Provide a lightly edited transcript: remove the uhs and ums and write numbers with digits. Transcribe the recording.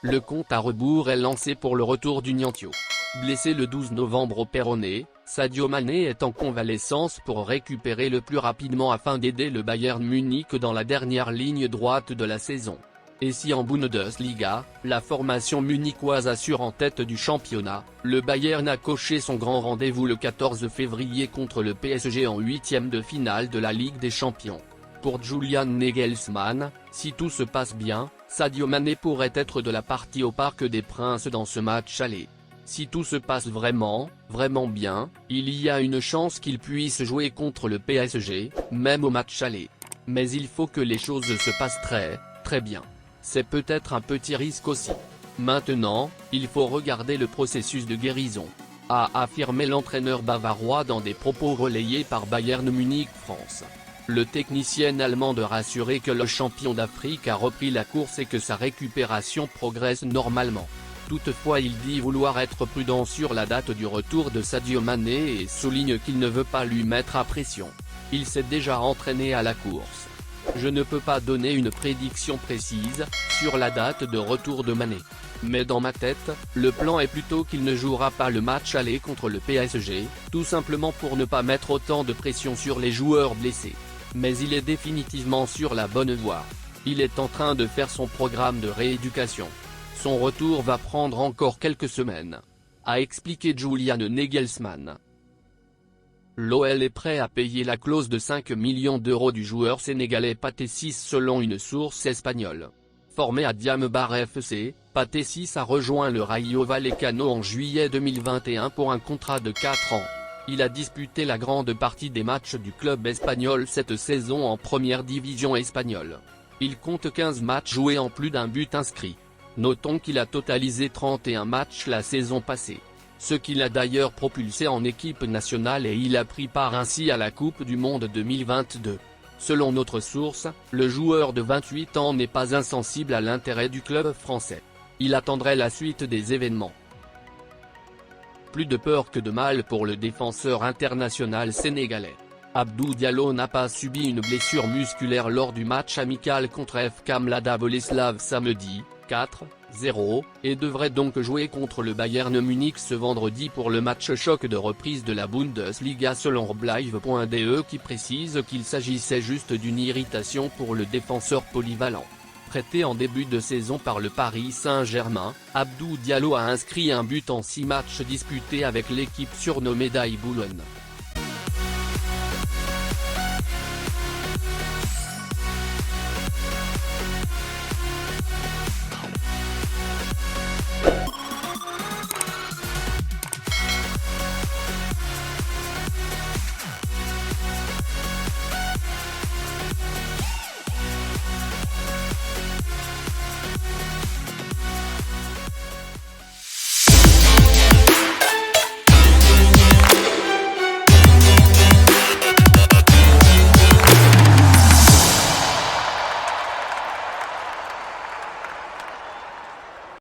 Le compte à rebours est lancé pour le retour du Niantio. Blessé le 12 novembre au péroné, Sadio Mané est en convalescence pour récupérer le plus rapidement afin d'aider le Bayern Munich dans la dernière ligne droite de la saison. Et si en Bundesliga, la formation munichoise assure en tête du championnat, le Bayern a coché son grand rendez-vous le 14 février contre le PSG en huitième de finale de la Ligue des Champions. Pour Julian Nagelsmann, si tout se passe bien, Sadio Mané pourrait être de la partie au Parc des Princes dans ce match aller. Si tout se passe vraiment bien, il y a une chance qu'il puisse jouer contre le PSG, même au match aller. Mais il faut que les choses se passent très bien. C'est peut-être un petit risque aussi. Maintenant, il faut regarder le processus de guérison, a affirmé l'entraîneur bavarois dans des propos relayés par Bayern Munich France. Le technicien allemand de rassurer que le champion d'Afrique a repris la course et que sa récupération progresse normalement. Toutefois, il dit vouloir être prudent sur la date du retour de Sadio Mané et souligne qu'il ne veut pas lui mettre à pression. Il s'est déjà entraîné à la course. Je ne peux pas donner une prédiction précise sur la date de retour de Mané. Mais dans ma tête, le plan est plutôt qu'il ne jouera pas le match aller contre le PSG, tout simplement pour ne pas mettre autant de pression sur les joueurs blessés. Mais il est définitivement sur la bonne voie. Il est en train de faire son programme de rééducation. Son retour va prendre encore quelques semaines, a expliqué Julian Nagelsmann. L'OL est prêt à payer la clause de 5 millions d'euros du joueur sénégalais Pathé Ciss selon une source espagnole. Formé à Diambar FC, Pathé Ciss a rejoint le Rayo Vallecano en juillet 2021 pour un contrat de 4 ans. Il a disputé la grande partie des matchs du club espagnol cette saison en première division espagnole. Il compte 15 matchs joués en plus d'un but inscrit. Notons qu'il a totalisé 31 matchs la saison passée. Ce qui l'a d'ailleurs propulsé en équipe nationale et il a pris part ainsi à la Coupe du Monde 2022. Selon notre source, le joueur de 28 ans n'est pas insensible à l'intérêt du club français. Il attendrait la suite des événements. Plus de peur que de mal pour le défenseur international sénégalais. Abdou Diallo n'a pas subi une blessure musculaire lors du match amical contre FK Mlada Boleslav samedi, 4-0, et devrait donc jouer contre le Bayern Munich ce vendredi pour le match choc de reprise de la Bundesliga selon Reblive.de qui précise qu'il s'agissait juste d'une irritation pour le défenseur polyvalent. Prêté en début de saison par le Paris Saint-Germain, Abdou Diallo a inscrit un but en 6 matchs disputés avec l'équipe surnommée d'Aï Boulogne.